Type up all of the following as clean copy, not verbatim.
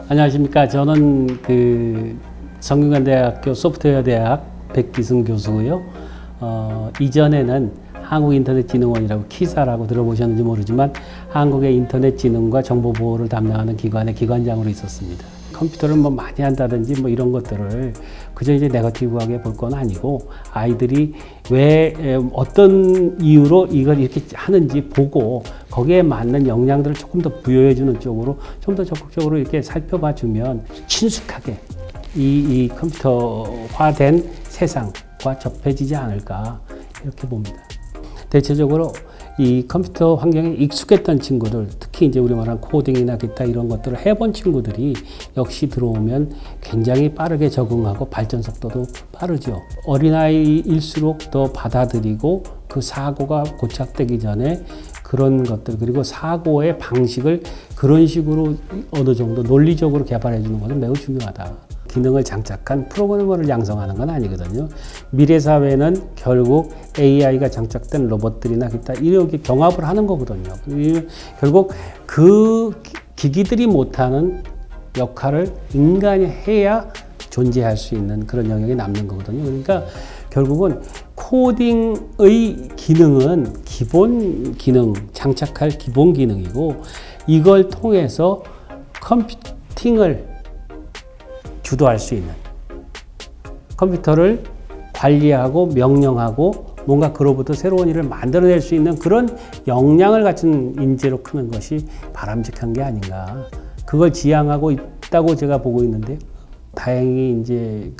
안녕하십니까. 저는 성균관대학교 소프트웨어대학 백기승 교수고요. 이전에는 한국인터넷진흥원이라고 키사라고 들어보셨는지 모르지만 한국의 인터넷진흥과 정보보호를 담당하는 기관의 기관장으로 있었습니다. 컴퓨터를 많이 한다든지 이런 것들을 그저 이제 네거티브하게 볼 건 아니고, 아이들이 왜 어떤 이유로 이걸 이렇게 하는지 보고 거기에 맞는 역량들을 조금 더 부여해 주는 쪽으로 좀 더 적극적으로 이렇게 살펴봐 주면 친숙하게 이 컴퓨터화된 세상과 접해지지 않을까 이렇게 봅니다. 대체적으로 이 컴퓨터 환경에 익숙했던 친구들, 특히 이제 우리 말하는 코딩이나 기타 이런 것들을 해본 친구들이 역시 들어오면 굉장히 빠르게 적응하고 발전 속도도 빠르죠. 어린아이일수록 더 받아들이고 그 사고가 고착되기 전에 그런 것들, 그리고 사고의 방식을 그런 식으로 어느 정도 논리적으로 개발해 주는 것은 매우 중요하다. 기능을 장착한 프로그래머를 양성하는 건 아니거든요. 미래 사회는 결국 AI가 장착된 로봇들이나 기타 이렇게 경합을 하는 거거든요. 결국 그 기기들이 못하는 역할을 인간이 해야 존재할 수 있는 그런 영역이 남는 거거든요. 그러니까 결국은 코딩의 기능은 기본 기능, 장착할 기본 기능이고, 이걸 통해서 컴퓨팅을 주도할 수 있는, 컴퓨터를 관리하고 명령하고 뭔가 그로부터 새로운 일을 만들어낼 수 있는 그런 역량을 갖춘 인재로 크는 것이 바람직한 게 아닌가. 그걸 지향하고 있다고 제가 보고 있는데, 다행히 이제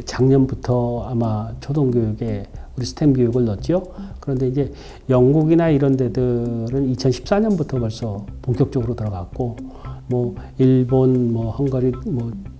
작년부터 아마 초등교육에 우리 스템 교육을 넣었죠. 그런데 이제 영국이나 이런 데들은 2014년부터 벌써 본격적으로 들어갔고, 일본, 헝가리,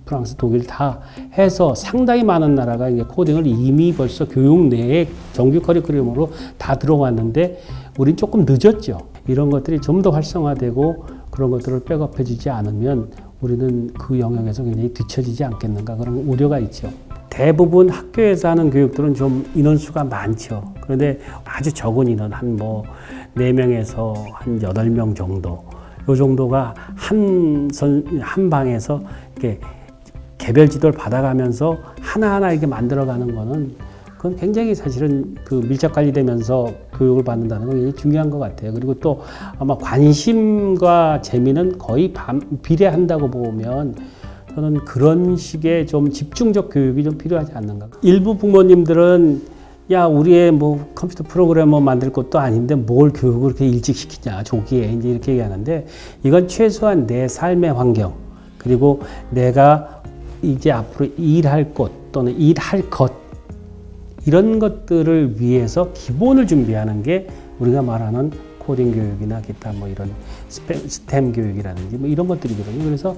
프랑스, 독일 다 해서 상당히 많은 나라가 이제 코딩을 이미 벌써 교육 내에 정규 커리큘럼으로 다 들어왔는데, 우린 조금 늦었죠. 이런 것들이 좀 더 활성화되고 그런 것들을 백업해 주지 않으면 우리는 그 영역에서 굉장히 뒤처지지 않겠는가, 그런 우려가 있죠. 대부분 학교에서 하는 교육들은 좀 인원수가 많죠. 그런데 아주 적은 인원, 한 4명에서 한 8명 정도, 요 정도가 한 방에서 이렇게 개별 지도를 받아가면서 하나하나 이렇게 만들어가는 거는, 그건 굉장히 사실은 밀접 관리되면서 교육을 받는다는 건 굉장히 중요한 것 같아요. 그리고 또 아마 관심과 재미는 거의 비례한다고 보면, 저는 그런 식의 좀 집중적 교육이 좀 필요하지 않는가. 일부 부모님들은 야, 우리의 컴퓨터 프로그래머 만들 것도 아닌데 뭘 교육을 그렇게 일찍 시키냐, 조기에 이제 이렇게 얘기하는데, 이건 최소한 내 삶의 환경, 그리고 내가 이제 앞으로 일할 곳 또는 일할 것, 이런 것들을 위해서 기본을 준비하는 게 우리가 말하는 코딩 교육이나 기타 이런 스템 교육이라든지 이런 것들이거든요. 그래서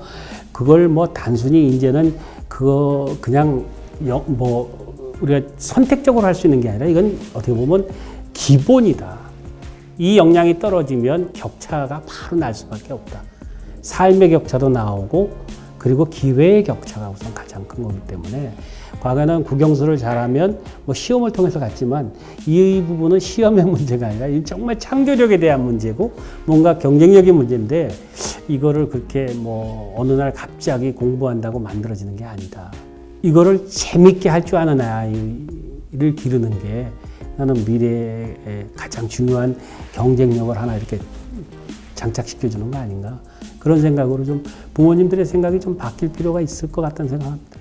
그걸 단순히 이제는 그냥 우리가 선택적으로 할 수 있는 게 아니라, 이건 어떻게 보면 기본이다. 이 역량이 떨어지면 격차가 바로 날 수밖에 없다. 삶의 격차도 나오고, 그리고 기회의 격차가 우선 가장 큰 거기 때문에, 과거에는 국영수를 잘하면 시험을 통해서 갔지만, 이 부분은 시험의 문제가 아니라 정말 창조력에 대한 문제고 뭔가 경쟁력의 문제인데, 이거를 그렇게 어느 날 갑자기 공부한다고 만들어지는 게 아니다. 이거를 재밌게 할 줄 아는 아이를 기르는 게 나는 미래에 가장 중요한 경쟁력을 하나 이렇게 장착시켜주는 거 아닌가. 그런 생각으로 좀 부모님들의 생각이 좀 바뀔 필요가 있을 것 같다는 생각합니다.